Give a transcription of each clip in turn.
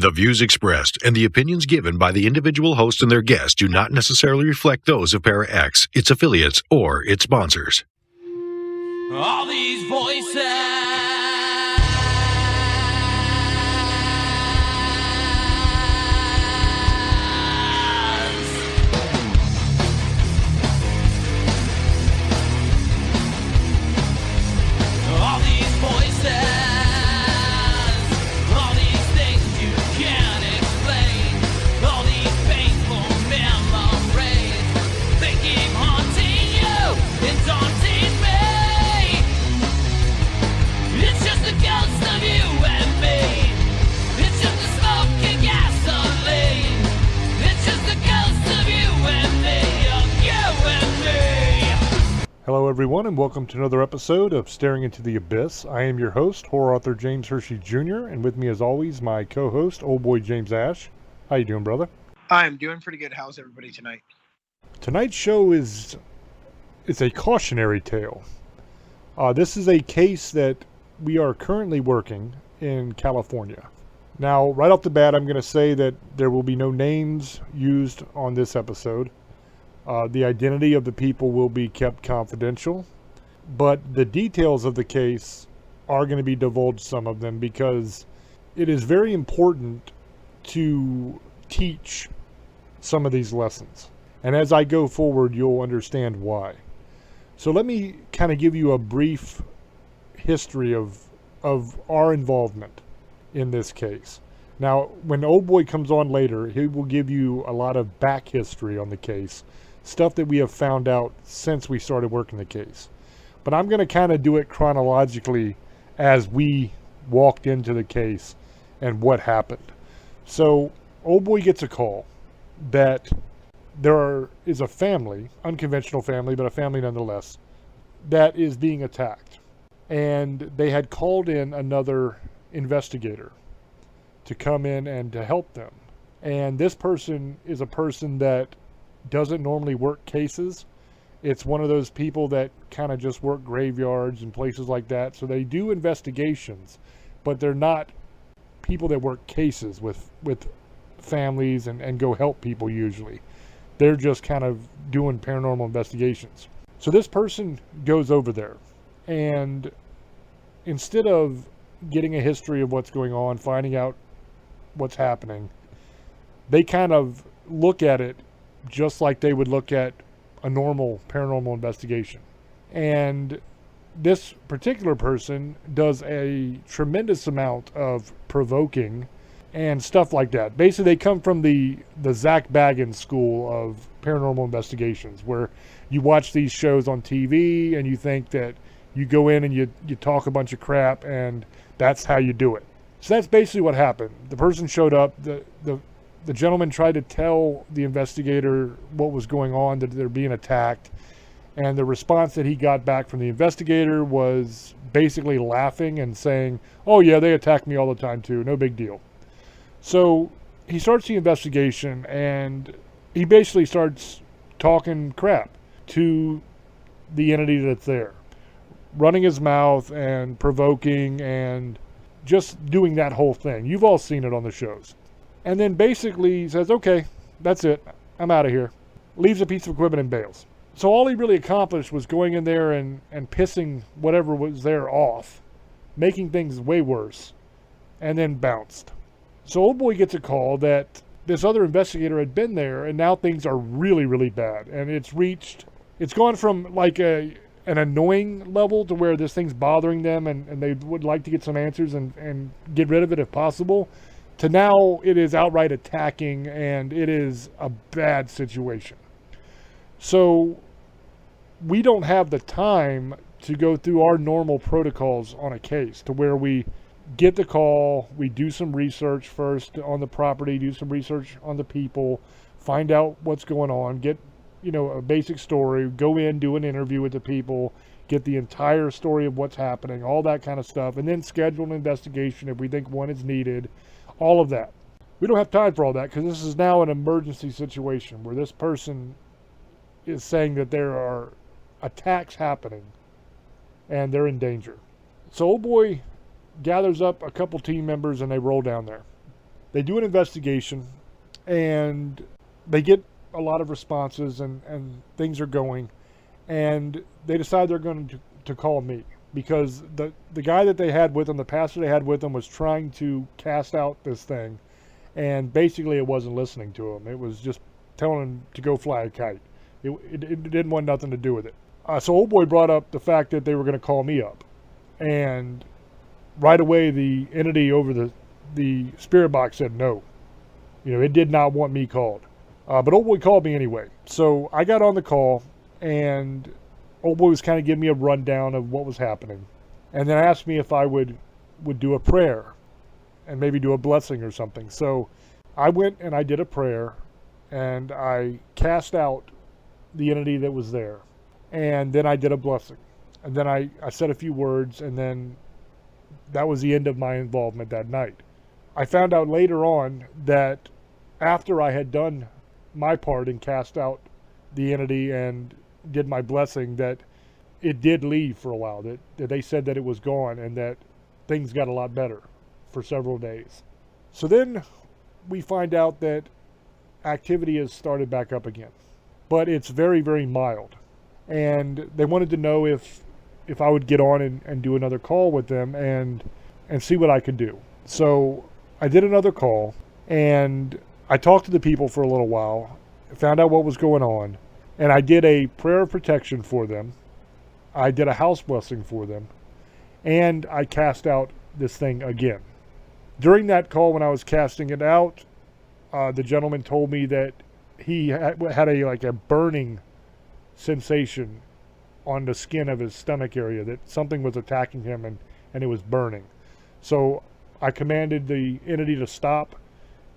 The views expressed and the opinions given by the individual host and their guests do not necessarily reflect those of Para-X, its affiliates, or its sponsors. All these voices. All these voices. All these things you can't explain. All these painful memories. They keep haunting you and daunting me. It's just the ghost of you and me. It's just the smoke and gasoline. It's just the ghost of you and me. Of you and me. Hello everyone and welcome to another episode of Staring into the Abyss. I am your host, horror author James Hershey Jr., and with me as always, my co-host, old boy James Ash. How you doing, brother? I'm doing pretty good. How's everybody tonight? Tonight's show is a cautionary tale. This is a case that we are currently working in California. Now, right off the bat, I'm going to say that there will be no names used on this episode. The identity of the people will be kept confidential, but the details of the case are going to be divulged, some of them, because it is very important to teach some of these lessons. And as I go forward, you'll understand why. So let me kind of give you a brief history of our involvement in this case. Now, when Old Boy comes on later, he will give you a lot of back history on the case, stuff that we have found out since we started working the case. But I'm going to kind of do it chronologically as we walked into the case and what happened. So, Old Boy gets a call that there is a family, unconventional family, but a family nonetheless, that is being attacked. And they had called in another investigator to come in and to help them. And this person is a person that doesn't normally work cases. It's one of those people that kind of just work graveyards and places like that. So they do investigations, but they're not people that work cases with families and go help people usually. They're just kind of doing paranormal investigations. So this person goes over there, and instead of getting a history of what's going on, finding out what's happening, they kind of look at it just like they would look at a normal paranormal investigation. And this particular person does a tremendous amount of provoking and stuff like that. Basically, they come from the Zach Baggins school of paranormal investigations, where you watch these shows on TV and you think that you go in and you talk a bunch of crap and that's how you do it. So that's basically what happened. The person showed up, the gentleman tried to tell the investigator what was going on, that they're being attacked. And the response that he got back from the investigator was basically laughing and saying, "Oh yeah, they attack me all the time too, no big deal." So he starts the investigation and he basically starts talking crap to the entity that's there, running his mouth and provoking and just doing that whole thing. You've all seen it on the shows. And then basically he says, "Okay, that's it. I'm out of here." Leaves a piece of equipment and bails. So all he really accomplished was going in there and pissing whatever was there off, making things way worse, and then bounced. So Old Boy gets a call that this other investigator had been there, and now things are really, really bad. And it's gone from like an annoying level to where this thing's bothering them and they would like to get some answers and get rid of it if possible, to now it is outright attacking and it is a bad situation. So we don't have the time to go through our normal protocols on a case, to where we get the call, we do some research first on the property, do some research on the people, find out what's going on, get a basic story, go in, do an interview with the people, get the entire story of what's happening, all that kind of stuff, and then schedule an investigation if we think one is needed. All of that. We don't have time for all that because this is now an emergency situation where this person is saying that there are attacks happening and they're in danger. So Old Boy gathers up a couple team members and they roll down there. They do an investigation, and they get a lot of responses, and things are going, and they decide they're going to call me, because the guy that they had with them, the pastor they had with them, was trying to cast out this thing, and basically it wasn't listening to him. It was just telling him to go fly a kite. It didn't want nothing to do with it. So old boy brought up the fact that they were going to call me up, and right away the entity over the spirit box said no. It did not want me called. But old boy called me anyway. So I got on the call, and old boy was kind of giving me a rundown of what was happening, and then asked me if I would do a prayer and maybe do a blessing or something. So I went and I did a prayer, and I cast out the entity that was there, and then I did a blessing, and then I said a few words, and then that was the end of my involvement that night. I found out later on that after I had done my part and cast out the entity and did my blessing, that it did leave for a while, that they said that it was gone, and that things got a lot better for several days. So then we find out that activity has started back up again, but it's very, very mild. And they wanted to know if I would get on and do another call with them and see what I could do. So I did another call, and I talked to the people for a little while, found out what was going on, and I did a prayer of protection for them. I did a house blessing for them, and I cast out this thing again. During that call, when I was casting it out, the gentleman told me that he had a burning sensation on the skin of his stomach area, that something was attacking him and it was burning. So I commanded the entity to stop,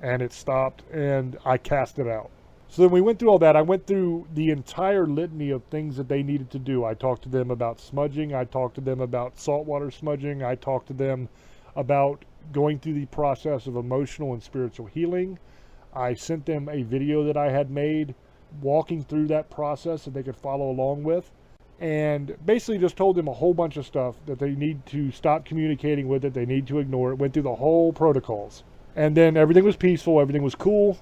and it stopped, and I cast it out. So then we went through all that. I went through the entire litany of things that they needed to do. I talked to them about smudging. I talked to them about saltwater smudging. I talked to them about going through the process of emotional and spiritual healing. I sent them a video that I had made walking through that process that they could follow along with, and basically just told them a whole bunch of stuff that they need to stop communicating with it, they need to ignore it. Went through the whole protocols, and then everything was peaceful, everything was cool,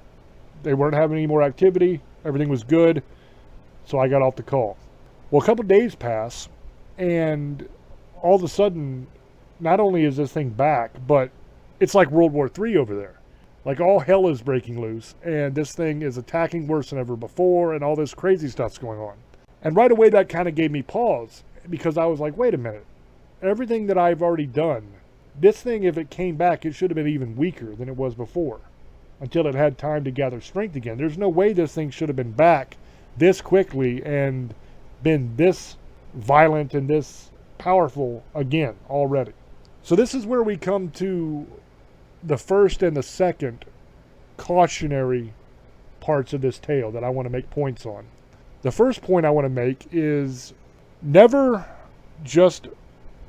they weren't having any more activity, everything was good. So I got off the call. Well, a couple of days pass, and all of a sudden, not only is this thing back, but it's like World War III over there. Like all hell is breaking loose, and this thing is attacking worse than ever before, and all this crazy stuff's going on. And right away that kind of gave me pause, because I was like, wait a minute, everything that I've already done, this thing, if it came back, it should have been even weaker than it was before, until it had time to gather strength again. There's no way this thing should have been back this quickly and been this violent and this powerful again already. So this is where we come to the first and the second cautionary parts of this tale that I want to make points on. The first point I want to make is never just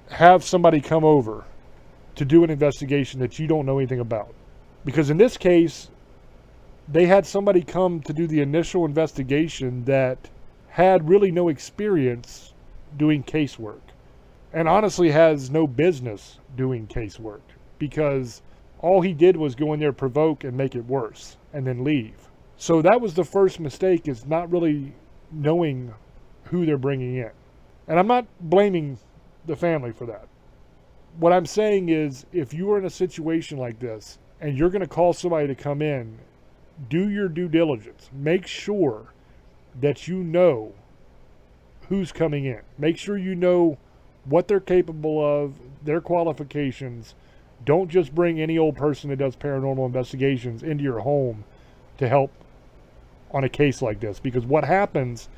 have somebody come over to do an investigation that you don't know anything about. Because in this case, they had somebody come to do the initial investigation that had really no experience doing casework, and honestly has no business doing casework, because all he did was go in there, provoke, and make it worse, and then leave. So that was the first mistake, is not really knowing who they're bringing in. And I'm not blaming the family for that. What I'm saying is, if you are in a situation like this, and you're going to call somebody to come in, do your due diligence. Make sure that you know who's coming in. Make sure you know what they're capable of, their qualifications. Don't just bring any old person that does paranormal investigations into your home to help on a case like this. Because what happens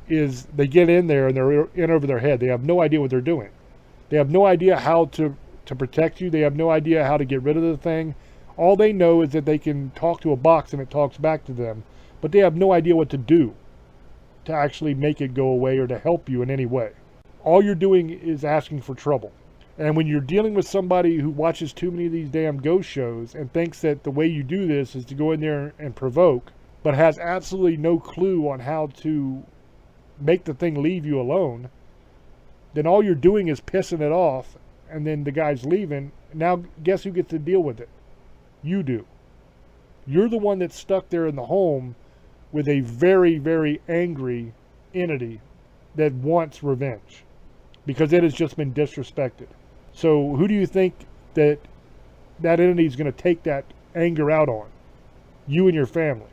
is they get in there and they're in over their head. They have no idea what they're doing. They have no idea how to protect you. They have no idea how to get rid of the thing. All they know is that they can talk to a box and it talks back to them, but they have no idea what to do to actually make it go away or to help you in any way. All you're doing is asking for trouble. And when you're dealing with somebody who watches too many of these damn ghost shows and thinks that the way you do this is to go in there and provoke, but has absolutely no clue on how to make the thing leave you alone, then all you're doing is pissing it off, and then the guy's leaving. Now guess who gets to deal with it? You do. You're the one that's stuck there in the home with a very, very angry entity that wants revenge because it has just been disrespected. So who do you think that entity is going to take that anger out on? You and your family.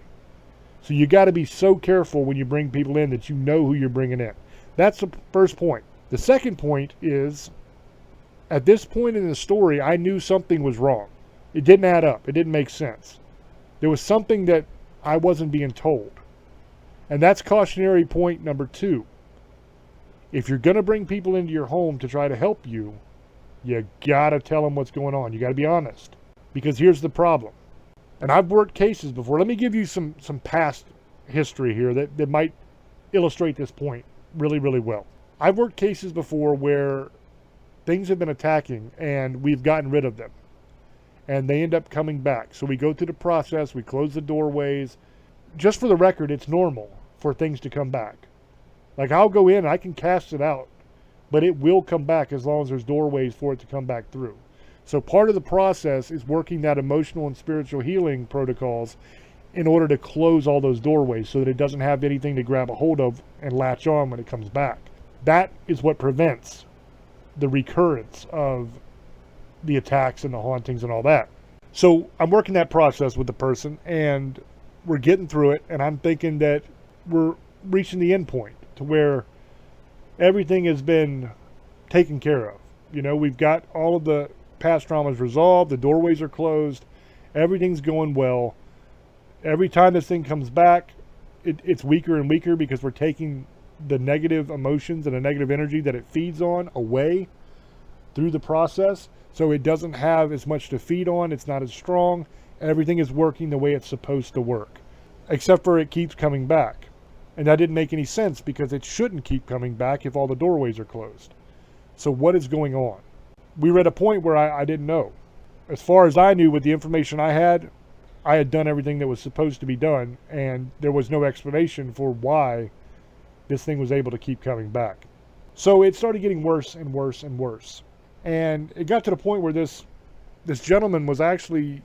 So you got to be so careful when you bring people in that you know who you're bringing in. That's the first point. The second point is, at this point in the story, I knew something was wrong. It didn't add up. It didn't make sense. There was something that I wasn't being told. And that's cautionary point number 2. If you're going to bring people into your home to try to help you, you got to tell them what's going on. You got to be honest. Because here's the problem. And I've worked cases before. Let me give you some past history here that might illustrate this point really, really well. I've worked cases before where things have been attacking and we've gotten rid of them. And they end up coming back. So we go through the process, we close the doorways. Just for the record, it's normal for things to come back. Like, I'll go in, I can cast it out, but it will come back as long as there's doorways for it to come back through. So part of the process is working that emotional and spiritual healing protocols in order to close all those doorways so that it doesn't have anything to grab a hold of and latch on when it comes back. That is what prevents the recurrence of the attacks and the hauntings and all that. So I'm working that process with the person and we're getting through it, and I'm thinking that we're reaching the end point to where everything has been taken care of. You know, we've got all of the past traumas resolved, the doorways are closed, everything's going well. Every time this thing comes back, it's weaker and weaker because we're taking the negative emotions and the negative energy that it feeds on away through the process. So it doesn't have as much to feed on, it's not as strong. Everything is working the way it's supposed to work, except for it keeps coming back. And that didn't make any sense because it shouldn't keep coming back if all the doorways are closed. So what is going on? We were at a point where I didn't know. As far as I knew, with the information I had done everything that was supposed to be done, and there was no explanation for why this thing was able to keep coming back. So it started getting worse and worse and worse. And it got to the point where this gentleman was actually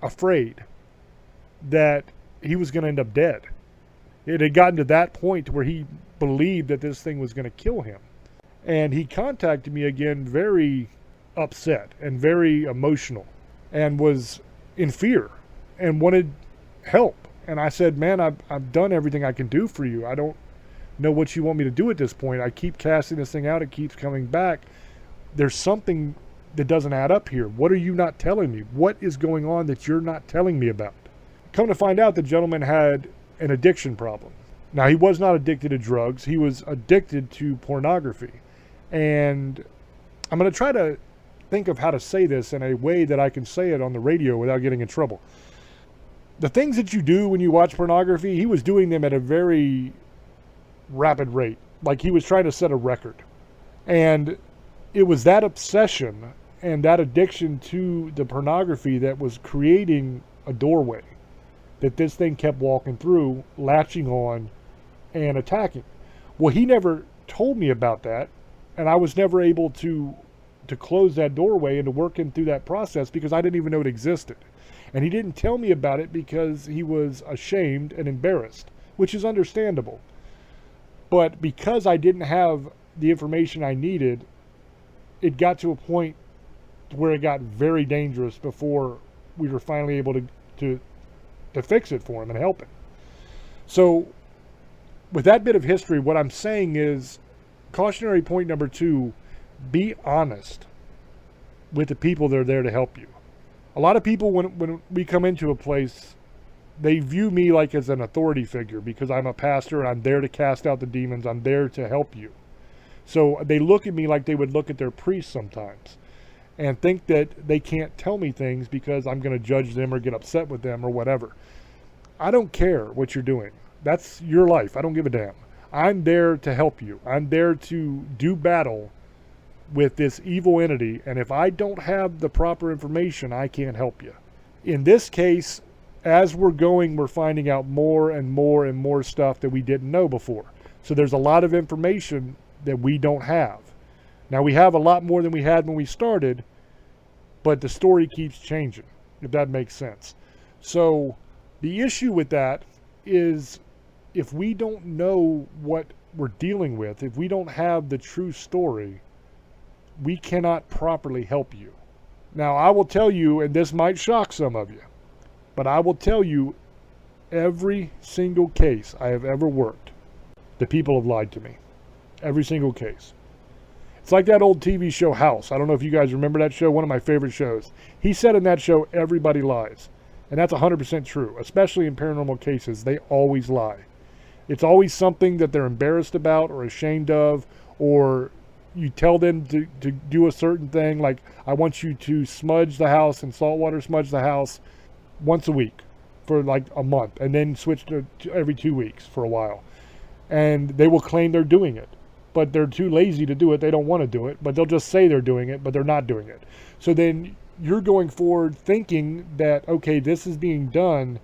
afraid that he was going to end up dead. It had gotten to that point where he believed that this thing was going to kill him. And he contacted me again very upset and very emotional and was in fear and wanted help. And I said, man, I've done everything I can do for you. I don't know what you want me to do at this point. I keep casting this thing out. It keeps coming back. There's something that doesn't add up here. What are you not telling me? What is going on that you're not telling me about? Come to find out, the gentleman had an addiction problem. Now, he was not addicted to drugs. He was addicted to pornography. And I'm going to try to think of how to say this in a way that I can say it on the radio without getting in trouble. The things that you do when you watch pornography, he was doing them at a very rapid rate. Like he was trying to set a record. And it was that obsession and that addiction to the pornography that was creating a doorway that this thing kept walking through, latching on, and attacking. Well, he never told me about that, and I was never able to close that doorway and to work him through that process because I didn't even know it existed. And he didn't tell me about it because he was ashamed and embarrassed, which is understandable. But because I didn't have the information I needed, it got to a point where it got very dangerous before we were finally able to fix it for him and help him. So with that bit of history, what I'm saying is, cautionary point number 2, be honest with the people that are there to help you. A lot of people, when we come into a place, they view me like as an authority figure because I'm a pastor and I'm there to cast out the demons. I'm there to help you. So they look at me like they would look at their priest sometimes and think that they can't tell me things because I'm going to judge them or get upset with them or whatever. I don't care what you're doing. That's your life. I don't give a damn. I'm there to help you. I'm there to do battle with this evil entity, and if I don't have the proper information, I can't help you. In this case, as we're going, we're finding out more and more and more stuff that we didn't know before. So there's a lot of information that we don't have. Now, we have a lot more than we had when we started, but the story keeps changing, if that makes sense. So the issue with that is if we don't know what we're dealing with, if we don't have the true story, we cannot properly help you. Now, I will tell you, and this might shock some of you, but I will tell you every single case I have ever worked, the people have lied to me. Every single case. It's like that old TV show House. I don't know if you guys remember that show, one of my favorite shows. He said in that show, everybody lies. And that's 100% true, especially in paranormal cases. They always lie. It's always something that they're embarrassed about or ashamed of, or you tell them to do a certain thing, like, I want you to smudge the house and saltwater smudge the house once a week for like a month, and then switch to every 2 weeks for a while. And they will claim they're doing it, but they're too lazy to do it. They don't want to do it, but they'll just say they're doing it, but they're not doing it. So then you're going forward thinking that, okay, this is being done,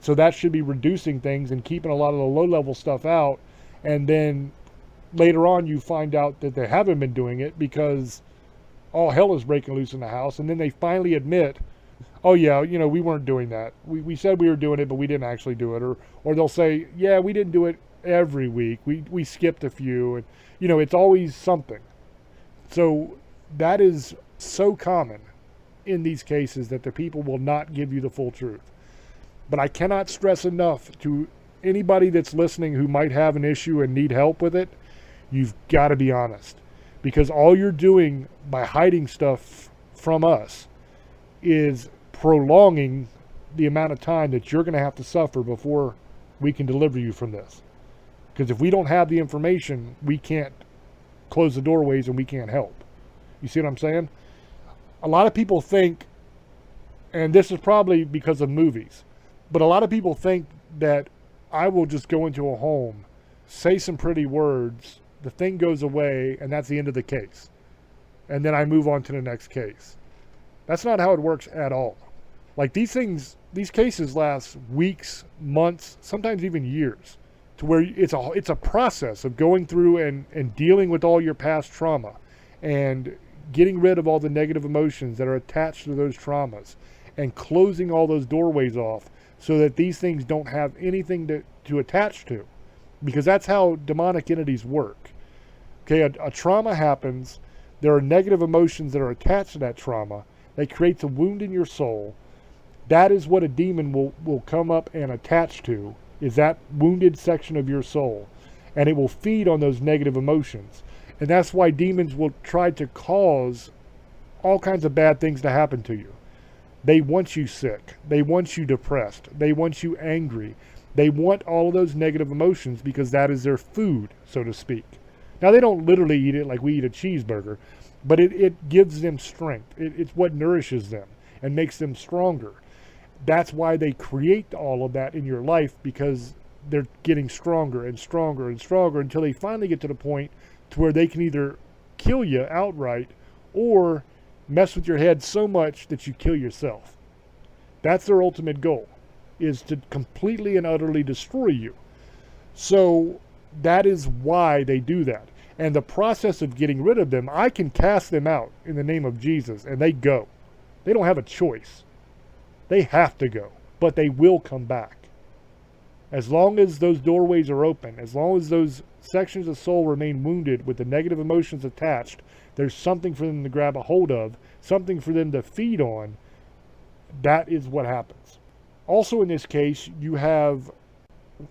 so that should be reducing things and keeping a lot of the low-level stuff out. And then later on you find out that they haven't been doing it because all hell is breaking loose in the house. And then they finally admit, oh yeah, we weren't doing that. We said we were doing it, but we didn't actually do it. Or they'll say, yeah, we didn't do it every week. We skipped a few. And, it's always something. So that is so common in these cases that the people will not give you the full truth. But I cannot stress enough to anybody that's listening who might have an issue and need help with it, you've got to be honest. Because all you're doing by hiding stuff from us is prolonging the amount of time that you're going to have to suffer before we can deliver you from this. Because if we don't have the information, we can't close the doorways and we can't help. You see what I'm saying? A lot of people think, and this is probably because of movies, but a lot of people think that I will just go into a home, say some pretty words, the thing goes away, and that's the end of the case. And then I move on to the next case. That's not how it works at all. Like these cases last weeks, months, sometimes even years, to where it's a process of going through and dealing with all your past trauma and getting rid of all the negative emotions that are attached to those traumas and closing all those doorways off so that these things don't have anything to attach to. Because that's how demonic entities work. Okay, a trauma happens, there are negative emotions that are attached to that trauma, that creates a wound in your soul. That is what a demon will come up and attach to, is that wounded section of your soul. And it will feed on those negative emotions. And that's why demons will try to cause all kinds of bad things to happen to you. They want you sick. They want you depressed. They want you angry. They want all of those negative emotions because that is their food, so to speak. Now, they don't literally eat it like we eat a cheeseburger, but it gives them strength. It's what nourishes them and makes them stronger. That's why they create all of that in your life, because they're getting stronger and stronger and stronger until they finally get to the point to where they can either kill you outright or mess with your head so much that you kill yourself. That's their ultimate goal, is to completely and utterly destroy you. So that is why they do that. And the process of getting rid of them, I can cast them out in the name of Jesus and they go. They don't have a choice. They have to go, but they will come back. As long as those doorways are open, as long as those sections of soul remain wounded with the negative emotions attached, there's something for them to grab a hold of, something for them to feed on. That is what happens. Also in this case, you have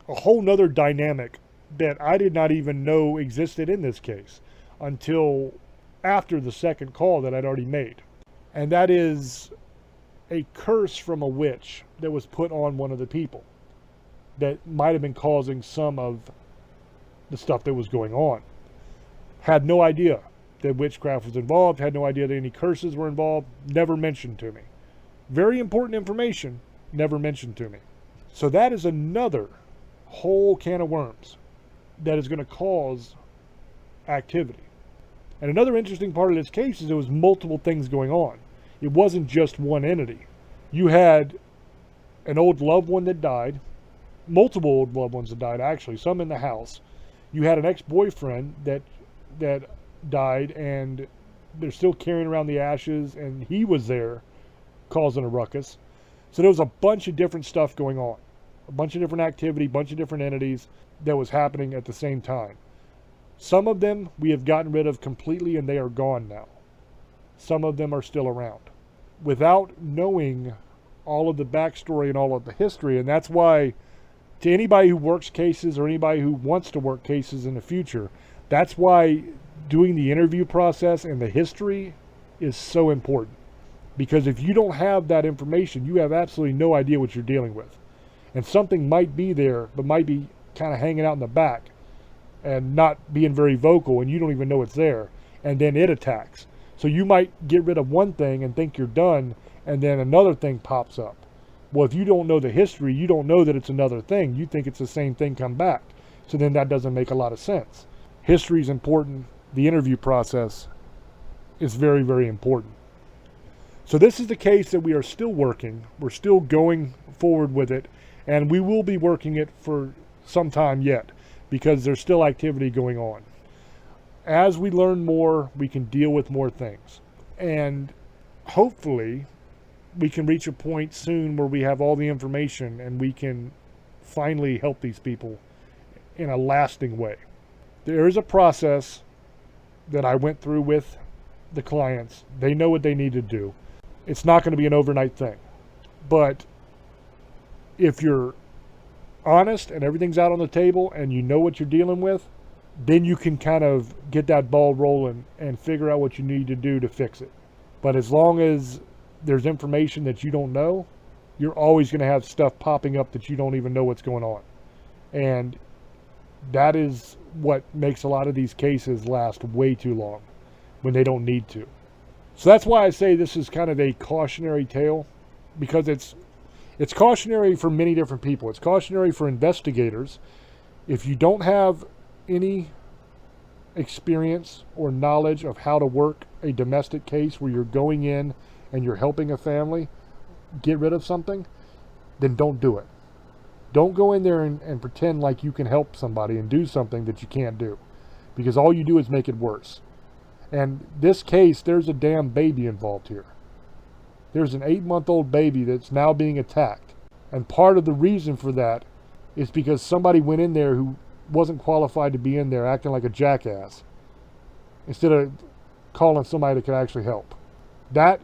a whole nother dynamic that I did not even know existed in this case until after the second call that I'd already made. And that is a curse from a witch that was put on one of the people that might have been causing some of the stuff that was going on. Had no idea that witchcraft was involved, had no idea that any curses were involved, never mentioned to me. Very important information, never mentioned to me. So that is another whole can of worms that is going to cause activity. And another interesting part of this case is there was multiple things going on. It wasn't just one entity. You had an old loved one that died, multiple old loved ones that died actually, some in the house. You had an ex-boyfriend that died and they're still carrying around the ashes and he was there causing a ruckus. So there was a bunch of different stuff going on, a bunch of different activity, a bunch of different entities that was happening at the same time. Some of them we have gotten rid of completely and they are gone now. Some of them are still around. Without knowing all of the backstory and all of the history, and that's why to anybody who works cases or anybody who wants to work cases in the future, that's why doing the interview process and the history is so important. Because if you don't have that information, you have absolutely no idea what you're dealing with. And something might be there, but might be kind of hanging out in the back and not being very vocal, and you don't even know it's there. And then it attacks. So you might get rid of one thing and think you're done, and then another thing pops up. Well, if you don't know the history, you don't know that it's another thing. You think it's the same thing come back. So then that doesn't make a lot of sense. History is important. The interview process is very, very important. So this is the case that we are still working. We're still going forward with it, and we will be working it for some time yet because there's still activity going on. As we learn more, we can deal with more things. And hopefully we can reach a point soon where we have all the information and we can finally help these people in a lasting way. There is a process that I went through with the clients. They know what they need to do. It's not going to be an overnight thing. But if you're honest and everything's out on the table and you know what you're dealing with, then you can kind of get that ball rolling and figure out what you need to do to fix it. But as long as there's information that you don't know, you're always going to have stuff popping up that you don't even know what's going on. And that is what makes a lot of these cases last way too long when they don't need to. So that's why I say this is kind of a cautionary tale, because it's cautionary for many different people. It's cautionary for investigators. If you don't have any experience or knowledge of how to work a domestic case where you're going in and you're helping a family get rid of something, then don't do it. Don't go in there and pretend like you can help somebody and do something that you can't do, because all you do is make it worse. And this case, there's a damn baby involved here. There's an 8-month-old baby that's now being attacked. And part of the reason for that is because somebody went in there who wasn't qualified to be in there, acting like a jackass, instead of calling somebody that could actually help. That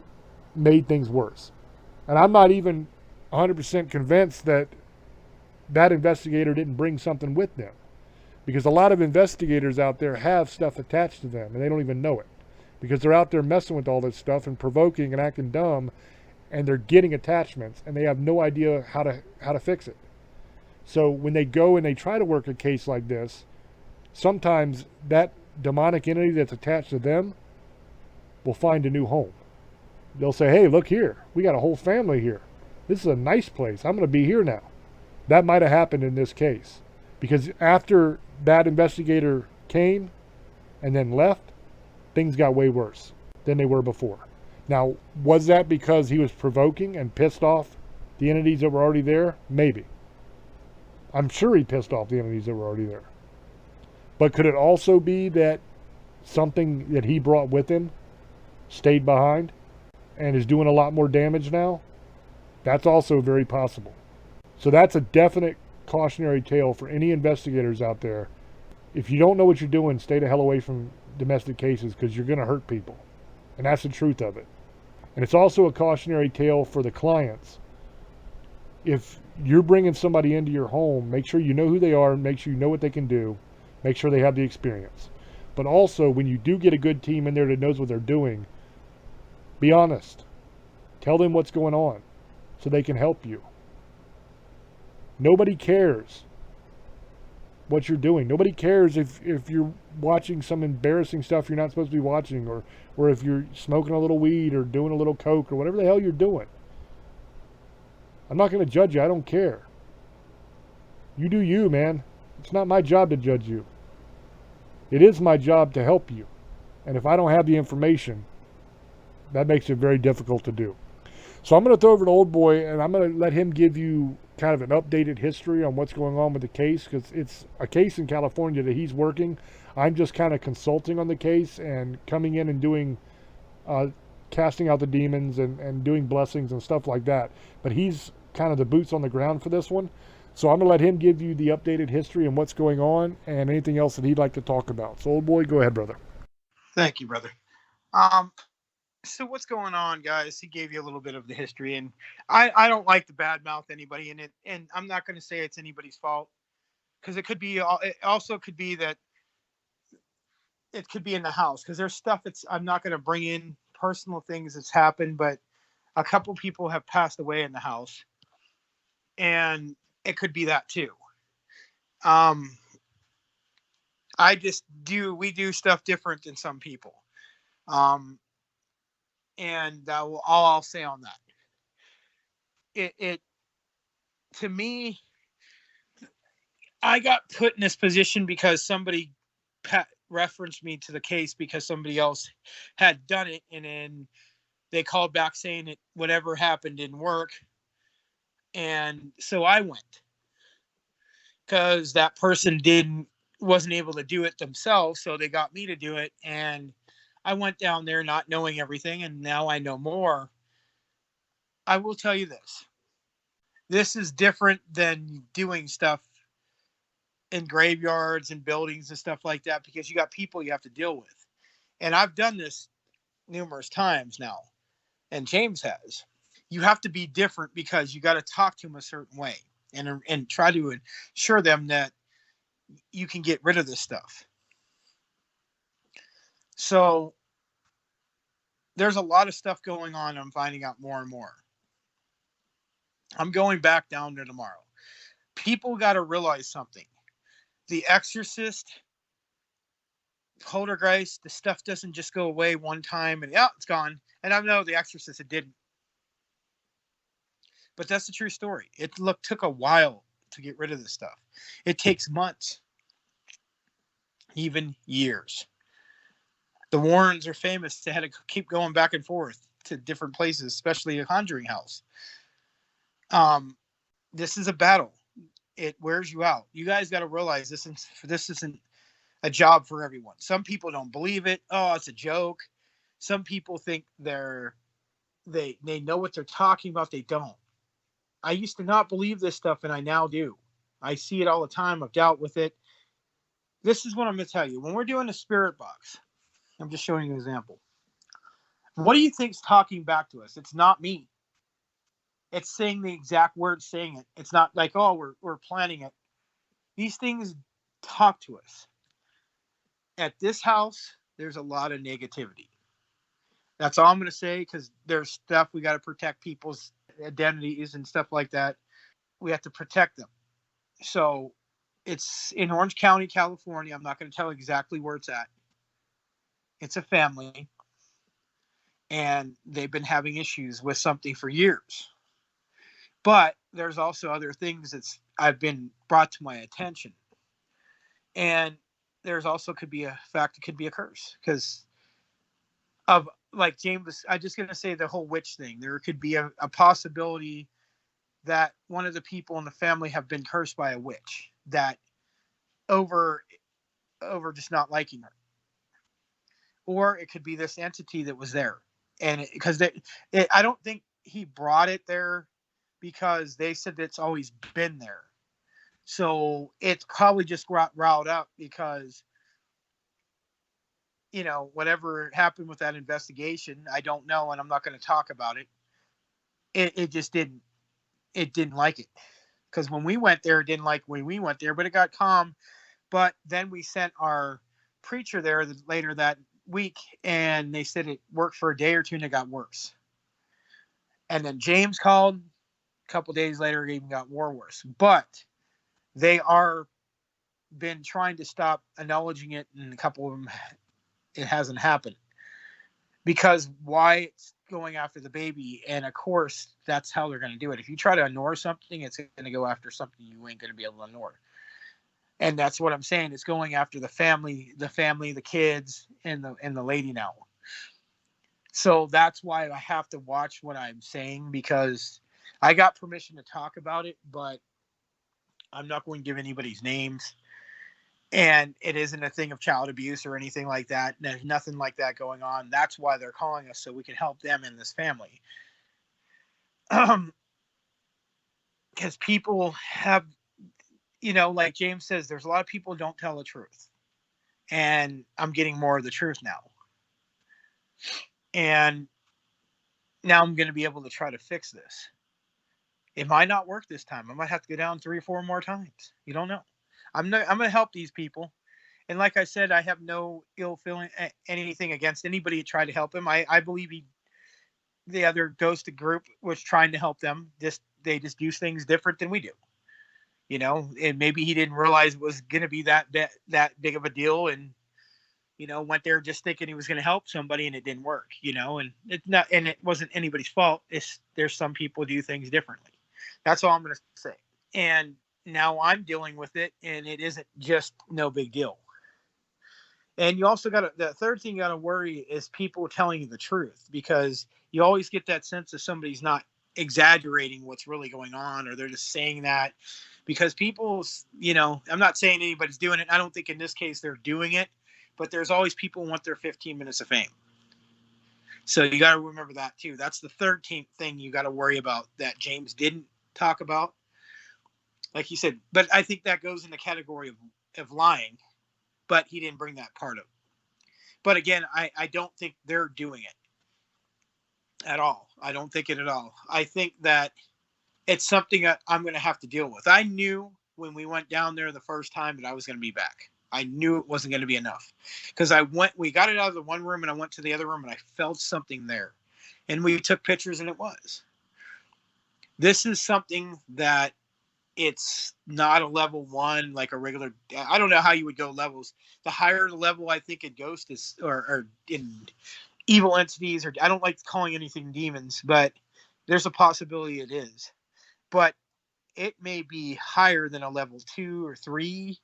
made things worse. And I'm not even 100% convinced that that investigator didn't bring something with them, because a lot of investigators out there have stuff attached to them and they don't even know it, because they're out there messing with all this stuff and provoking and acting dumb, and they're getting attachments and they have no idea how to fix it. So when they go and they try to work a case like this, sometimes that demonic entity that's attached to them will find a new home. They'll say, hey, look here, we got a whole family here. This is a nice place. I'm going to be here now. That might have happened in this case, because after that investigator came and then left, things got way worse than they were before. Now, was that because he was provoking and pissed off the entities that were already there? Maybe. I'm sure he pissed off the entities that were already there. But could it also be that something that he brought with him stayed behind and is doing a lot more damage now? That's also very possible. So that's a definite cautionary tale for any investigators out there. If you don't know what you're doing, stay the hell away from domestic cases, because you're going to hurt people. And that's the truth of it. And it's also a cautionary tale for the clients. If you're bringing somebody into your home, make sure you know who they are, make sure you know what they can do, make sure they have the experience. But also, when you do get a good team in there that knows what they're doing, be honest. Tell them what's going on so they can help you. Nobody cares what you're doing. Nobody cares if you're watching some embarrassing stuff you're not supposed to be watching, or if you're smoking a little weed or doing a little coke or whatever the hell you're doing. I'm not going to judge you. I don't care. You do you, man. It's not my job to judge you. It is my job to help you. And if I don't have the information, that makes it very difficult to do. So I'm going to throw over to Old Boy, and I'm going to let him give you kind of an updated history on what's going on with the case, because it's a case in California that he's working. I'm just kind of consulting on the case and coming in and doing kind casting out the demons and doing blessings and stuff like that. But he's kind of the boots on the ground for this one. So I'm going to let him give you the updated history and what's going on and anything else that he'd like to talk about. So, old boy, go ahead, brother. Thank you, brother. So what's going on, guys? He gave you a little bit of the history, and I don't like to badmouth anybody in it, and I'm not going to say it's anybody's fault, because it also could be that it could be in the house, because there's stuff I'm not going to bring in personal things that's happened, but a couple people have passed away in the house, and it could be that too. We do stuff different than some people. And all I'll say on that. It to me, I got put in this position because somebody referenced me to the case because somebody else had done it, and then they called back saying that whatever happened didn't work, and so I went because that person wasn't able to do it themselves, so they got me to do it, and I went down there not knowing everything, and now I know more. I will tell you this. This is different than doing stuff in graveyards and buildings and stuff like that, because you got people you have to deal with. And I've done this numerous times now, and James has. You have to be different because you got to talk to them a certain way and try to assure them that you can get rid of this stuff. So there's a lot of stuff going on. I'm finding out more and more. I'm going back down there tomorrow. People got to realize something. The Exorcist, Poltergeist, the stuff doesn't just go away one time and it's gone. And I know The Exorcist, it didn't. But that's the true story. It took a while to get rid of this stuff. It takes months, even years. The Warrens are famous. They had to keep going back and forth to different places, especially a conjuring house. This is a battle. It wears you out. You guys got to realize this isn't a job for everyone. Some people don't believe it. Oh, it's a joke. Some people think they know what they're talking about. They don't. I used to not believe this stuff, and I now do. I see it all the time. I've dealt with it. This is what I'm going to tell you. When we're doing a spirit box, I'm just showing you an example. What do you think's talking back to us? It's not me. It's saying the exact words saying it. It's not like, oh, we're planning it. These things talk to us. At this house, there's a lot of negativity. That's all I'm going to say, because there's stuff we got to protect people's identities and stuff like that. We have to protect them. So it's in Orange County, California. I'm not going to tell exactly where it's at. It's a family, and they've been having issues with something for years. But there's also other things I've been brought to my attention. And there's also could be a curse, because of, like James, I'm just going to say the whole witch thing. There could be a possibility that one of the people in the family have been cursed by a witch that over just not liking her. Or it could be this entity that was there. And because I don't think he brought it there, because they said it's always been there. So it's probably just riled up because, whatever happened with that investigation, I don't know, and I'm not going to talk about it. It just didn't like it. Because when we went there, it didn't like when we went there, but it got calm. But then we sent our preacher there later that week, and they said it worked for a day or two, and it got worse. And then James called. A couple days later, it even got more worse. But they are been trying to stop acknowledging it, and a couple of them, it hasn't happened. Because why it's going after the baby, and of course, that's how they're going to do it. If you try to ignore something, it's going to go after something you ain't going to be able to ignore. And that's what I'm saying. It's going after the family, the kids, and the lady now. So that's why I have to watch what I'm saying, because I got permission to talk about it, but I'm not going to give anybody's names. and it isn't a thing of child abuse or anything like that. There's nothing like that going on. That's why they're calling us, so we can help them in this family. Because people have, like James says, there's a lot of people who don't tell the truth. And I'm getting more of the truth now. And now I'm going to be able to try to fix this. It might not work this time. I might have to go down 3 or 4 more times. You don't know. I'm going to help these people. And like I said, I have no ill feeling, anything against anybody who tried to help him. I believe the other ghosted group was trying to help them. They just do things different than we do. And maybe he didn't realize it was going to be that big of a deal, and went there just thinking he was going to help somebody, and it didn't work. And it wasn't anybody's fault. There's some people do things differently. That's all I'm going to say. And now I'm dealing with it, and it isn't just no big deal. And you also the third thing you got to worry is people telling you the truth, because you always get that sense that somebody's not exaggerating what's really going on, or they're just saying that because people, I'm not saying anybody's doing it. I don't think in this case they're doing it, but there's always people who want their 15 minutes of fame. So you got to remember that too. That's the 13th thing you got to worry about that James didn't talk about. Like he said, but I think that goes in the category of lying, but he didn't bring that part up. But again, I don't think they're doing it at all. I don't think it at all. I think that it's something that I'm going to have to deal with. I knew when we went down there the first time that I was going to be back. I knew it wasn't going to be enough, because we got it out of the one room and I went to the other room and I felt something there, and we took pictures and it was. This is something that it's not a level 1 like a regular. I don't know how you would go levels. The higher the level, I think, in ghost is or in evil entities, or I don't like calling anything demons, but there's a possibility it is. But it may be higher than a level 2 or 3,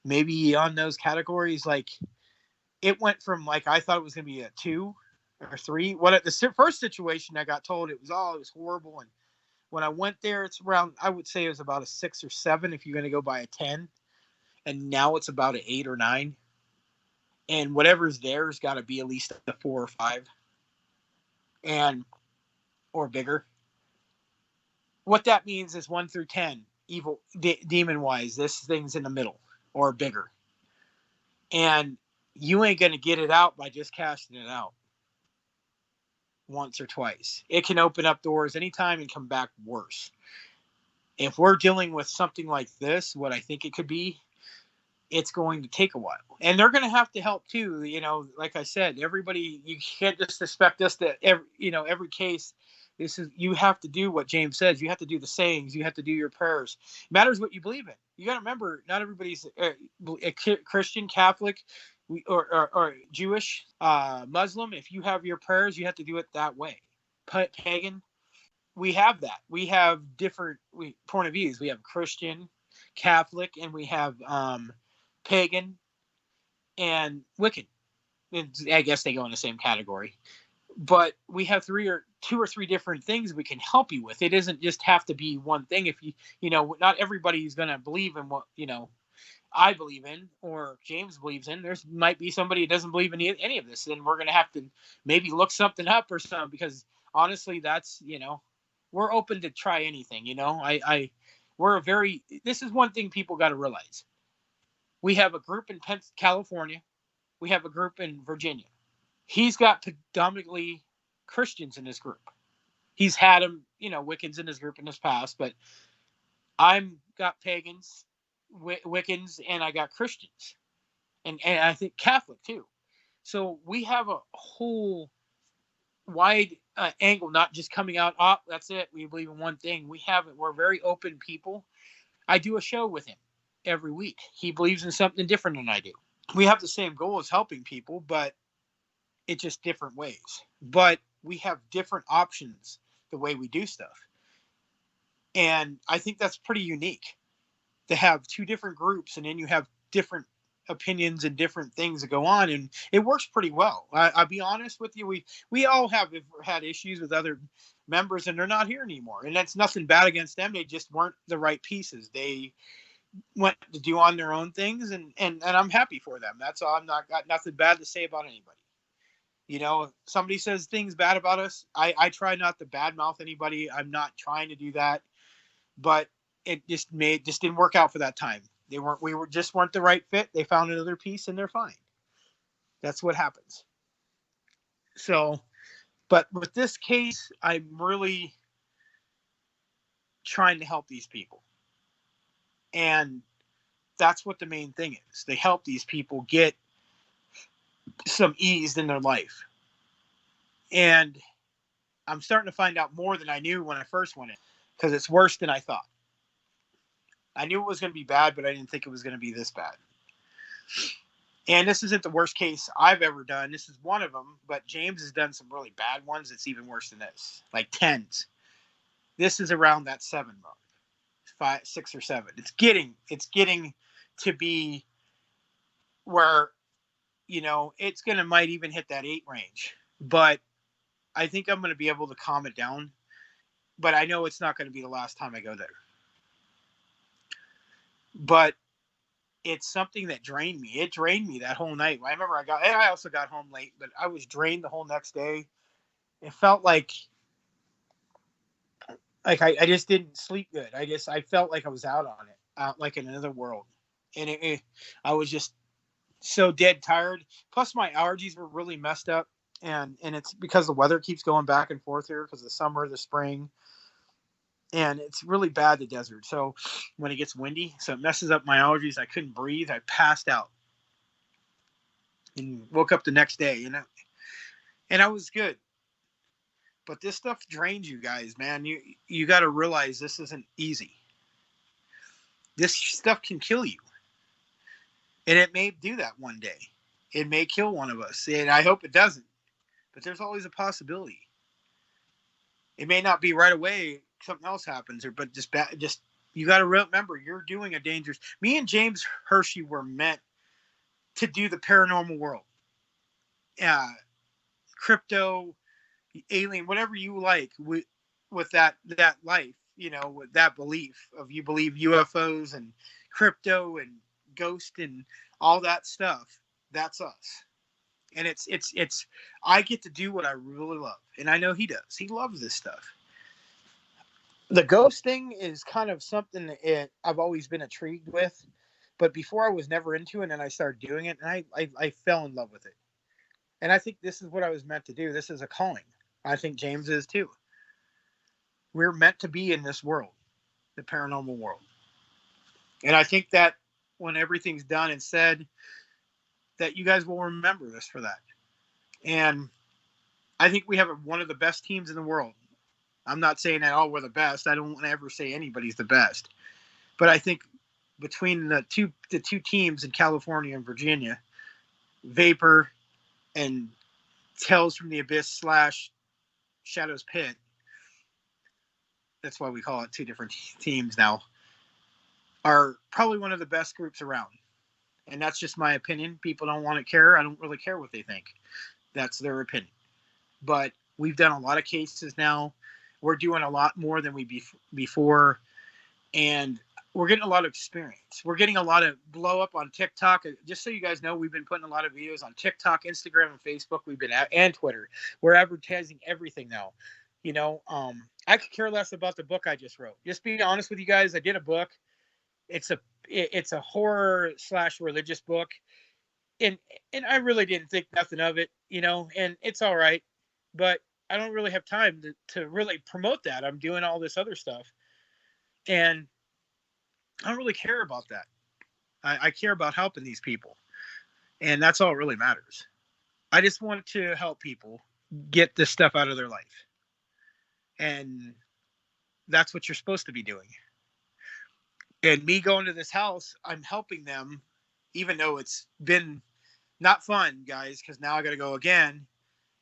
maybe on those categories. Like, it went from, like, I thought it was going to be a 2 or 3. What at the first situation I got told it was horrible, and when I went there, it's around, I would say it was about a 6 or 7 if you're going to go by a 10. And now it's about an 8 or 9. And whatever's there's got to be at least a 4 or 5. Or bigger. What that means is 1 through 10, evil, demon-wise, this thing's in the middle or bigger. And you ain't going to get it out by just casting it out once or twice. It can open up doors anytime and come back worse. If we're dealing with something like this, what I think it could be, it's going to take a while. And they're going to have to help too. Like I said, everybody, you can't just expect us to, every case, you have to do what James says. You have to do the sayings. You have to do your prayers. It matters what you believe in. You got to remember, not everybody's a Christian, Catholic, or Jewish, Muslim. If you have your prayers, you have to do it that way. Pagan, we have that. We have different point of views. We have Christian, Catholic, and we have pagan and Wiccan. I guess they go in the same category. But we have 2 or 3 different things we can help you with. It doesn't just have to be one thing. If not everybody's going to believe in what, I believe in or James believes in. There might be somebody who doesn't believe in any of this. Then we're going to have to maybe look something up or something, because honestly, that's, we're open to try anything. This is one thing people got to realize. We have a group in California. We have a group in Virginia. He's got predominantly Christians in his group. He's had them, Wiccans in his group in his past, but I'm got pagans, Wiccans, and I got Christians, and I think Catholic too. So we have a whole wide angle, not just coming out, that's it, we believe in one thing. We're very open people. I do a show with him every week. He believes in something different than I do. We have the same goal as helping people, but it's just different ways. But we have different options the way we do stuff. And I think that's pretty unique to have 2 different groups, and then you have different opinions and different things that go on, and it works pretty well. I'll be honest with you. We all have had issues with other members, and they're not here anymore. And that's nothing bad against them. They just weren't the right pieces. went to do on their own things, and I'm happy for them. That's all. I'm not got nothing bad to say about anybody. You know, if somebody says things bad about us, I try not to badmouth anybody. I'm not trying to do that, but it just didn't work out for that time. We were just weren't the right fit. They found another piece and they're fine. That's what happens. So, but with this case, I'm really trying to help these people. And that's what the main thing is. They help these people get some ease in their life. And I'm starting to find out more than I knew when I first went in, because it's worse than I thought. I knew it was going to be bad, but I didn't think it was going to be this bad. And this isn't the worst case I've ever done. This is one of them, but James has done some really bad ones. It's even worse than this, like tens. This is around that 7 mark, 5, 6, or 7. It's getting to be where, you know, it's going to might even hit that 8 range, but I think I'm going to be able to calm it down, but I know it's not going to be the last time I go there. But it's something that drained me. It drained me that whole night. I remember I also got home late, but I was drained the whole next day. It felt like I just didn't sleep good. I felt like I was out on it, out like in another world. And I was just so dead tired. Plus my allergies were really messed up. And it's because the weather keeps going back and forth here because of the summer, the spring. And it's really bad, the desert. So when it gets windy, so it messes up my allergies. I couldn't breathe. I passed out and woke up the next day, you know, and I was good. But this stuff drains you guys, man. You got to realize this isn't easy. This stuff can kill you. And it may do that one day. It may kill one of us. And I hope it doesn't. But there's always a possibility. It may not be right away. Something else happens, but just you got to remember, you're doing a dangerous. Me and James Hershey were meant to do the paranormal world, crypto, alien, whatever you like, with that life, you know, with that belief of you believe UFOs and crypto and ghost and all that stuff. That's us. And it's I get to do what I really love, and I know he does. He loves this stuff. The ghost thing is kind of something that I've always been intrigued with, but before I was never into it, and then I started doing it, and I fell in love with it. And I think this is what I was meant to do. This is a calling. I think James is too. We're meant to be in this world, the paranormal world. And I think that when everything's done and said, that you guys will remember this for that. And I think we have one of the best teams in the world. I'm not saying that we're the best. I don't want to ever say anybody's the best. But I think between the two teams in California and Virginia, Vapor and Tales from the Abyss / Shadows Pit, that's why we call it two different teams now, are probably one of the best groups around. And that's just my opinion. People don't want to care. I don't really care what they think. That's their opinion. But we've done a lot of cases now. We're doing a lot more than we before. And we're getting a lot of experience. We're getting a lot of blow up on TikTok. Just so you guys know, we've been putting a lot of videos on TikTok, Instagram, and Facebook. We've been and Twitter. We're advertising everything now. You know, I could care less about the book I just wrote. Just being honest with you guys, I did a book. It's a horror / religious book. And I really didn't think nothing of it, you know, and it's all right. But I don't really have time to really promote that. I'm doing all this other stuff. And I don't really care about that. I care about helping these people. And that's all that really matters. I just want to help people get this stuff out of their life. And that's what you're supposed to be doing. And me going to this house, I'm helping them, even though it's been not fun, guys, because now I got to go again.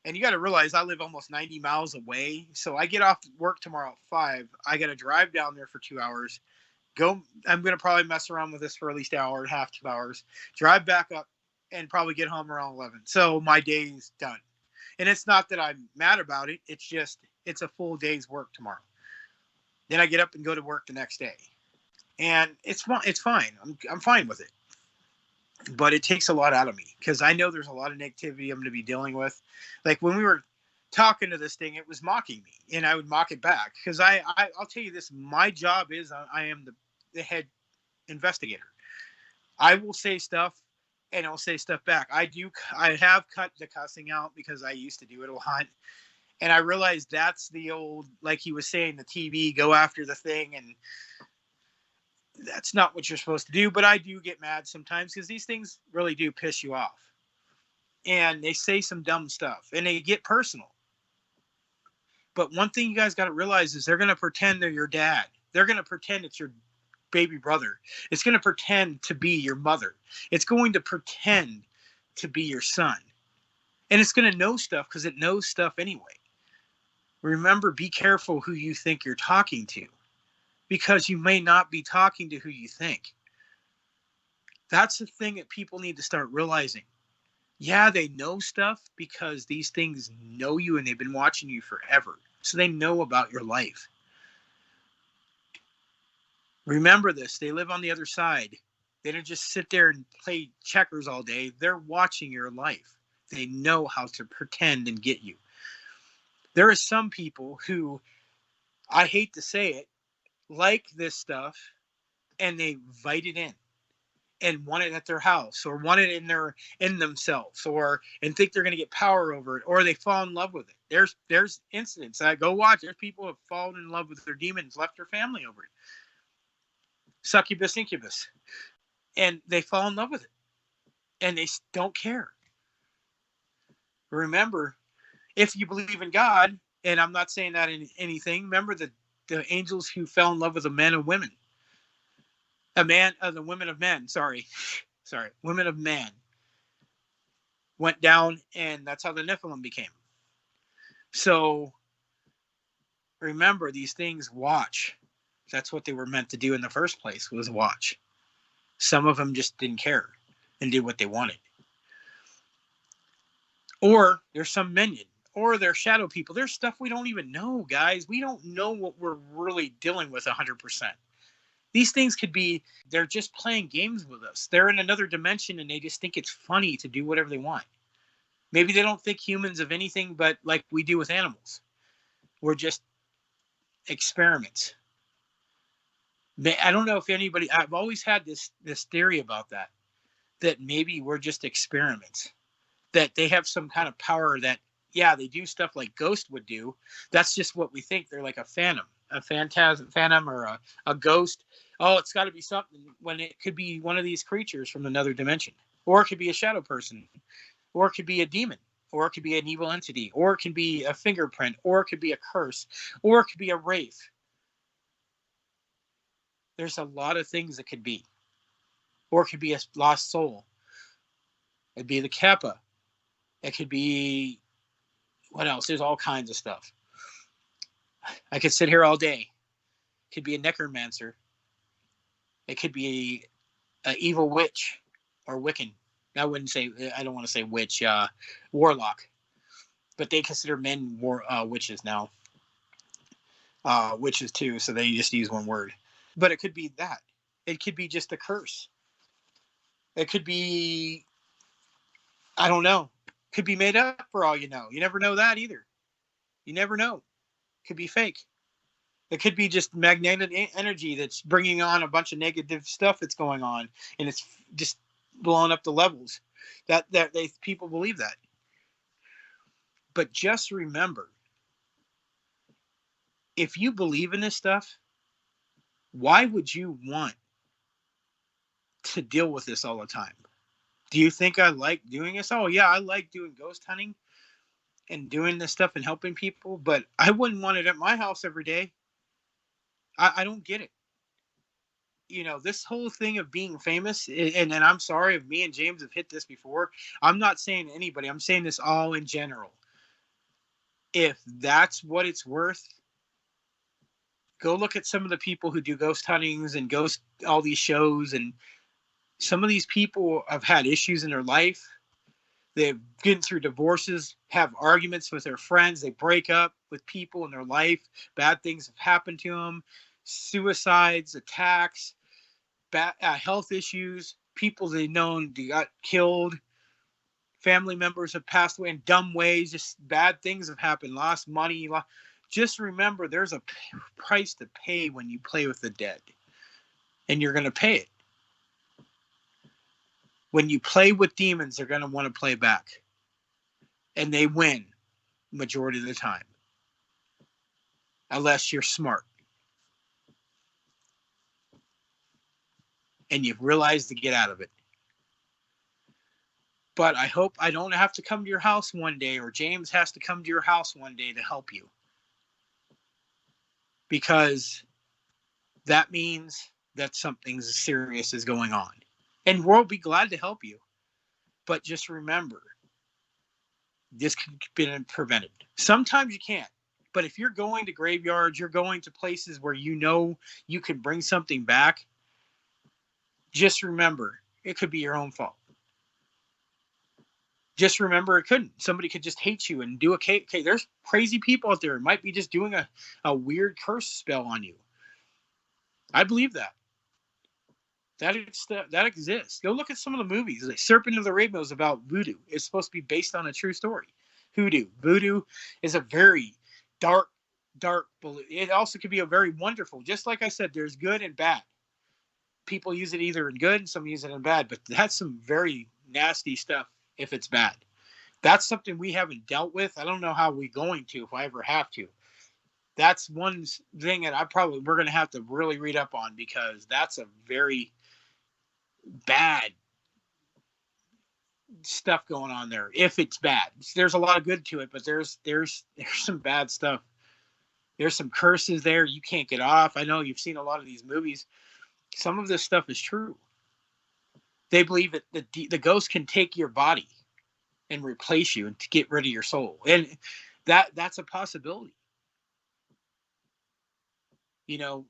And you got to realize I live almost 90 miles away. So I get off work tomorrow at 5. I got to drive down there for 2 hours. I'm going to probably mess around with this for at least an hour and a half, 2 hours. Drive back up and probably get home around 11. So my day is done. And it's not that I'm mad about it. It's just, it's a full day's work tomorrow. Then I get up and go to work the next day. And it's fine. I'm fine with it. But it takes a lot out of me because I know there's a lot of negativity I'm going to be dealing with. Like when we were talking to this thing, it was mocking me, and I would mock it back because I'll tell you this: my job is I am the head investigator. I will say stuff, and I'll say stuff back. I have cut the cussing out because I used to do it a lot, and I realized that's the old, like he was saying, the TV go after the thing, and that's not what you're supposed to do. But I do get mad sometimes because these things really do piss you off. And they say some dumb stuff and they get personal. But one thing you guys got to realize is they're going to pretend they're your dad. They're going to pretend it's your baby brother. It's going to pretend to be your mother. It's going to pretend to be your son. And it's going to know stuff because it knows stuff anyway. Remember, be careful who you think you're talking to, because you may not be talking to who you think. That's the thing that people need to start realizing. Yeah, they know stuff because these things know you and they've been watching you forever. So they know about your life. Remember this, they live on the other side. They don't just sit there and play checkers all day. They're watching your life. They know how to pretend and get you. There are some people who, I hate to say it, like this stuff and they invite it in and want it at their house or want it in themselves and think they're going to get power over it, or they fall in love with it. There's incidents I go watch. There's people who have fallen in love with their demons, left their family over it. Succubus, incubus. And they fall in love with it and they don't care. Remember, if you believe in God, and I'm not saying that in anything, remember the angels who fell in love with the men and women. The women of men, women of man went down, and that's how the Nephilim became. So remember, these things watch. That's what they were meant to do in the first place, was watch. Some of them just didn't care and did what they wanted. Or there's some minion, or they're shadow people. There's stuff we don't even know, guys. We don't know what we're really dealing with 100%. These things could be, they're just playing games with us. They're in another dimension and they just think it's funny to do whatever they want. Maybe they don't think humans of anything but like we do with animals. We're just experiments. I don't know if anybody, I've always had this theory about that maybe we're just experiments. That they have some kind of power that, yeah, they do stuff like Ghost would do. That's just what we think. They're like a phantom, a phantom or a ghost. Oh, it's got to be something, when it could be one of these creatures from another dimension. Or it could be a shadow person. Or it could be a demon. Or it could be an evil entity. Or it can be a fingerprint. Or it could be a curse. Or it could be a wraith. There's a lot of things it could be. Or it could be a lost soul. It'd be the Kappa. It could be, what else? There's all kinds of stuff. I could sit here all day. It could be a necromancer. It could be an evil witch or Wiccan. I don't want to say witch, warlock. But they consider men witches now. Witches too, so they just use one word. But it could be that. It could be just a curse. It could be, I don't know. Could be made up for all you know. You never know that either. You never know. Could be fake. It could be just magnetic energy that's bringing on a bunch of negative stuff that's going on, and it's just blowing up the levels. That people believe that. But just remember, if you believe in this stuff, why would you want to deal with this all the time? Do you think I like doing this? Oh yeah, I like doing ghost hunting and doing this stuff and helping people, but I wouldn't want it at my house every day. I don't get it. You know, this whole thing of being famous, and I'm sorry if me and James have hit this before. I'm not saying anybody. I'm saying this all in general. If that's what it's worth, go look at some of the people who do ghost huntings and all these shows, and some of these people have had issues in their life. They've been through divorces, have arguments with their friends. They break up with people in their life. Bad things have happened to them. Suicides, attacks. health issues, people they known got killed, family members have passed away in dumb ways, just bad things have happened, lost money. Just remember, there's a price to pay when you play with the dead, and you're going to pay it. When you play with demons, they're going to want to play back, and they win majority of the time, unless you're smart and you've realized to get out of it. But I hope I don't have to come to your house one day, or James has to come to your house one day to help you, because that means that something serious is going on, and we'll be glad to help you. But just remember, this could be prevented. Sometimes you can't, but if you're going to graveyards, you're going to places where you know you can bring something back, just remember, it could be your own fault. Just remember, it couldn't. Somebody could just hate you and do a cake. Okay, there's crazy people out there. It might be just doing a weird curse spell on you. I believe that. That exists. Go look at some of the movies. Like Serpent of the Rainbow is about voodoo. It's supposed to be based on a true story. Voodoo is a very dark. It also could be a very wonderful. Just like I said, there's good and bad. People use it either in good and some use it in bad, but that's some very nasty stuff if it's bad. That's something we haven't dealt with. I don't know how we're going to, if I ever have to. That's one thing that we're going to have to really read up on, because that's a very bad stuff going on there. If it's bad, there's a lot of good to it, but there's some bad stuff. There's some curses there you can't get off. I know you've seen a lot of these movies. Some of this stuff is true. They believe that the ghost can take your body and replace you and to get rid of your soul, and that's a possibility. You know,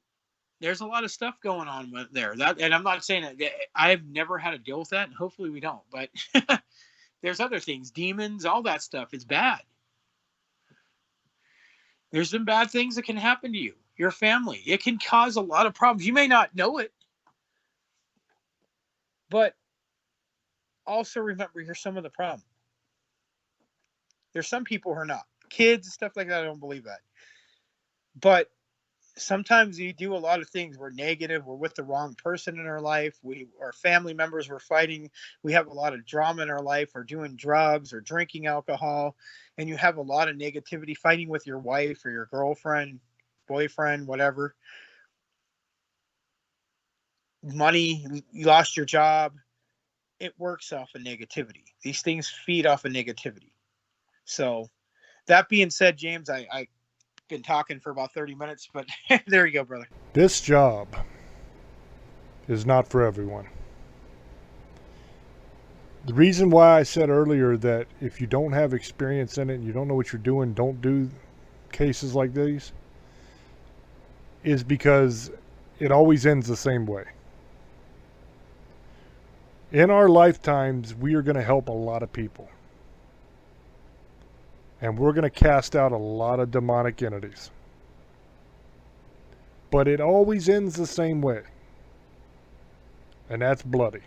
there's a lot of stuff going on with there. And I'm not saying that I've never had to deal with that, and hopefully we don't. But there's other things, demons, all that stuff. It's bad. There's some bad things that can happen to you, your family. It can cause a lot of problems. You may not know it, but also remember, here's some of the problem. There's some people who are not. Kids and stuff like that, I don't believe that. But sometimes we do a lot of things. We're negative. We're with the wrong person in our life. Our family members, we're fighting. We have a lot of drama in our life. We're doing drugs or drinking alcohol. And you have a lot of negativity, fighting with your wife or your girlfriend, boyfriend, whatever. Money, you lost your job. It works off of negativity. These things feed off of negativity. So that being said, James, I been talking for about 30 minutes, but there you go, brother. This job is not for everyone. The reason why I said earlier that if you don't have experience in it and you don't know what you're doing, don't do cases like these, is because it always ends the same way. In our lifetimes, we are going to help a lot of people. And we're going to cast out a lot of demonic entities. But it always ends the same way. And that's bloody.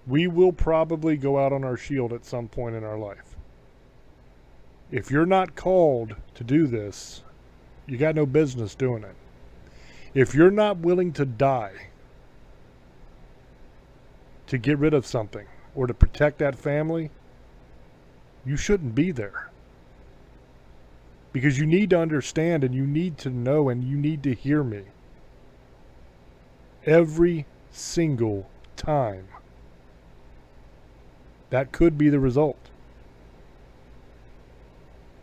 We will probably go out on our shield at some point in our life. If you're not called to do this, you got no business doing it. If you're not willing to die to get rid of something or to protect that family, you shouldn't be there. Because you need to understand, and you need to know, and you need to hear me. Every single time. That could be the result.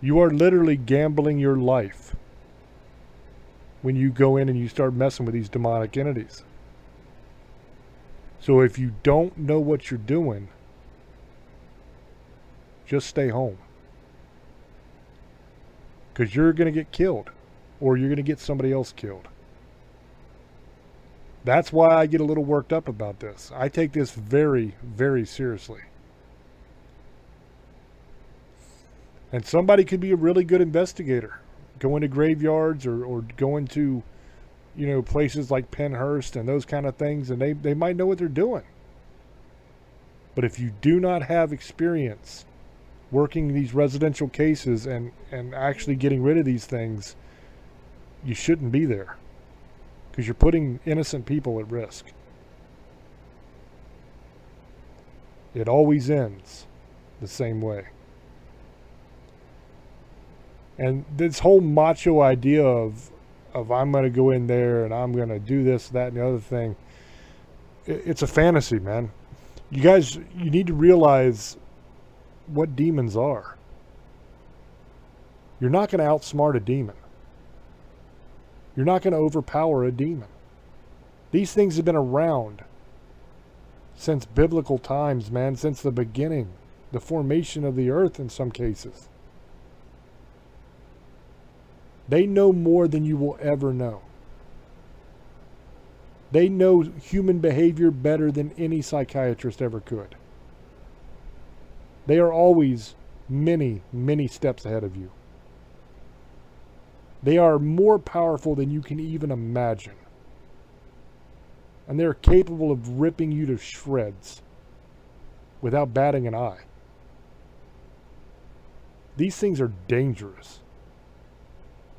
You are literally gambling your life when you go in and you start messing with these demonic entities. So if you don't know what you're doing, just stay home. Because you're going to get killed. Or you're going to get somebody else killed. That's why I get a little worked up about this. I take this very, very seriously. And somebody could be a really good investigator. Go into graveyards or go into places like Pennhurst and those kind of things, and they might know what they're doing. But if you do not have experience working these residential cases and actually getting rid of these things, you shouldn't be there, because you're putting innocent people at risk. It always ends the same way. And this whole macho idea of I'm going to go in there and I'm going to do this, that, and the other thing, it's a fantasy, man. You guys, you need to realize what demons are. You're not going to outsmart a demon. You're not going to overpower a demon. These things have been around since biblical times, man, since the beginning, the formation of the earth in some cases. They know more than you will ever know. They know human behavior better than any psychiatrist ever could. They are always many, many steps ahead of you. They are more powerful than you can even imagine. And they're capable of ripping you to shreds without batting an eye. These things are dangerous.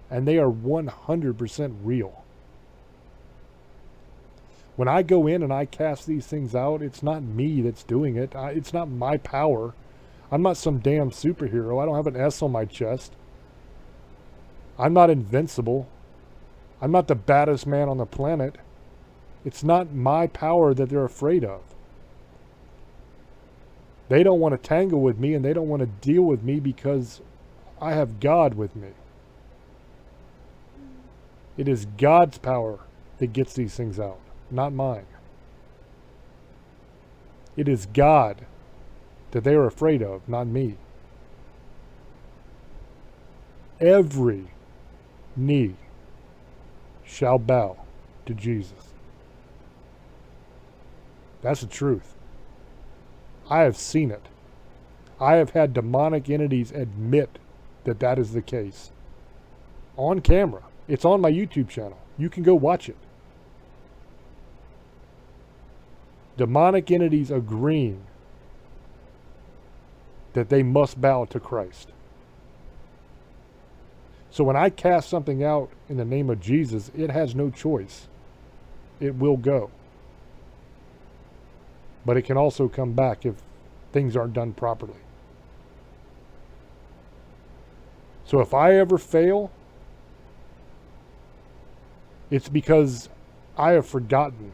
And they are 100% real. When I go in and I cast these things out, it's not me that's doing it. It's not my power. I'm not some damn superhero. I don't have an S on my chest. I'm not invincible. I'm not the baddest man on the planet. It's not my power that they're afraid of. They don't want to tangle with me, and they don't want to deal with me because I have God with me. It is God's power that gets these things out, not mine. It is God that they are afraid of, not me. Every knee shall bow to Jesus. That's the truth. I have seen it. I have had demonic entities admit that that is the case. On camera. It's on my YouTube channel. You can go watch it. Demonic entities agreeing that they must bow to Christ. So when I cast something out in the name of Jesus, it has no choice. It will go. But it can also come back if things aren't done properly. So if I ever fail, it's because I have forgotten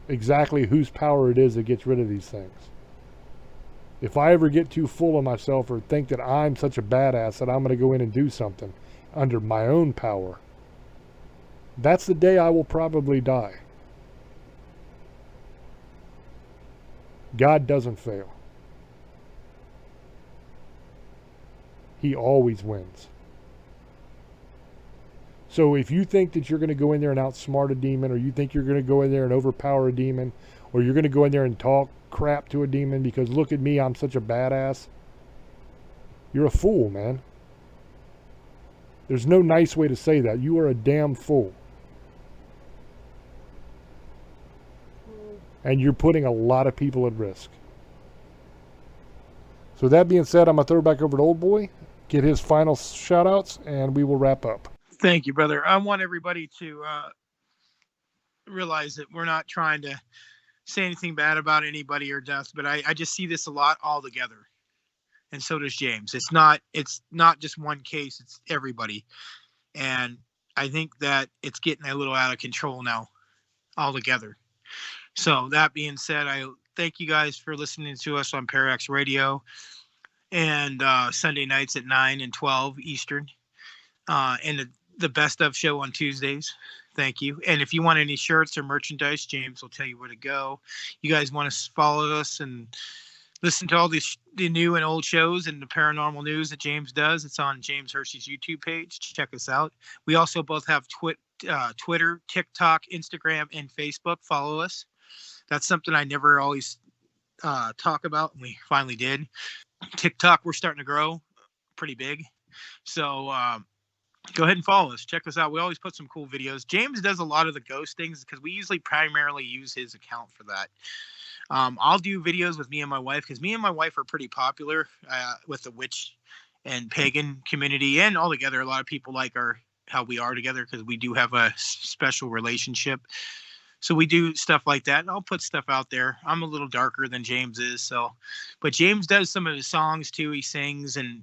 exactly whose power it is that gets rid of these things. If I ever get too full of myself or think that I'm such a badass that I'm going to go in and do something under my own power, that's the day I will probably die. God doesn't fail. He always wins. So if you think that you're going to go in there and outsmart a demon, or you think you're going to go in there and overpower a demon, or you're going to go in there and talk crap to a demon because look at me, I'm such a badass, you're a fool, man. There's no nice way to say that. You are a damn fool. And you're putting a lot of people at risk. So that being said, I'm going to throw it back over to Old Boy, get his final shout outs, and we will wrap up. Thank you, brother. I want everybody to realize that we're not trying to say anything bad about anybody or death, but I just see this a lot all together. And so does James. It's not just one case, it's everybody. And I think that it's getting a little out of control now altogether. So that being said, I thank you guys for listening to us on Parax Radio and Sunday nights at 9 and 12 Eastern. And the Best Of show on Tuesdays. Thank you. And if you want any shirts or merchandise, James will tell you where to go. You guys want to follow us and listen to all the new and old shows and the paranormal news that James does. It's on James Hershey's YouTube page. Check us out. We also both have Twitter, TikTok, Instagram, and Facebook. Follow us. That's something I never always talk about, and we finally did. TikTok, we're starting to grow pretty big. So go ahead and follow us. Check us out. We always put some cool videos. James does a lot of the ghost things because we usually primarily use his account for that. I'll do videos with me and my wife because me and my wife are pretty popular with the witch and pagan community, and all together. A lot of people like how we are together because we do have a special relationship. So we do stuff like that, and I'll put stuff out there. I'm a little darker than James is, but James does some of his songs too. He sings and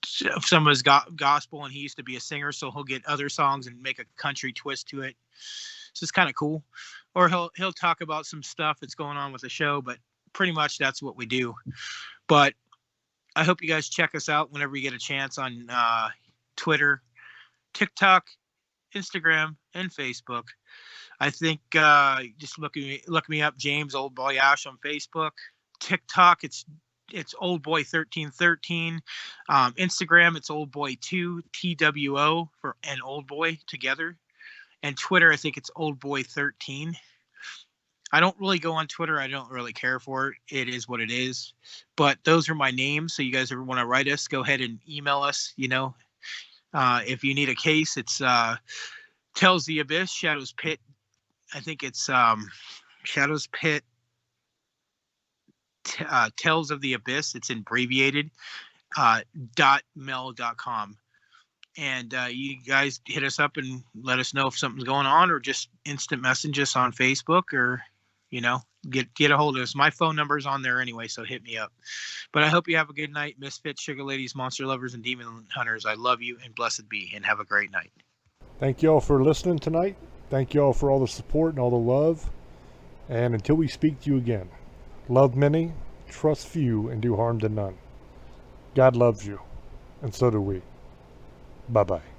some of his gospel, and he used to be a singer, so he'll get other songs and make a country twist to it. So it's kind of cool. Or he'll talk about some stuff that's going on with the show, but pretty much that's what we do. But I hope you guys check us out whenever you get a chance on Twitter, TikTok, Instagram, and Facebook. I think just look me up, James Old Boy Ash on Facebook. TikTok, it's Old Boy 1313. Instagram, it's Old Boy 2 TWO for an Old Boy together. And Twitter, I think it's Old Boy 13. I don't really go on Twitter. I don't really care for it. It is what it is. But those are my names. So you guys ever want to write us, go ahead and email us. If you need a case, it's Tells the Abyss, Shadows Pit. I think it's Shadows Pit, Tells of the Abyss. It's abbreviated, .mail.com. And you guys hit us up and let us know if something's going on, or just instant message us on Facebook, or, get a hold of us. My phone number is on there anyway, so hit me up. But I hope you have a good night, misfits, sugar ladies, monster lovers, and demon hunters. I love you, and blessed be, and have a great night. Thank you all for listening tonight. Thank you all for all the support and all the love. And until we speak to you again, love many, trust few, and do harm to none. God loves you, and so do we. Bye-bye.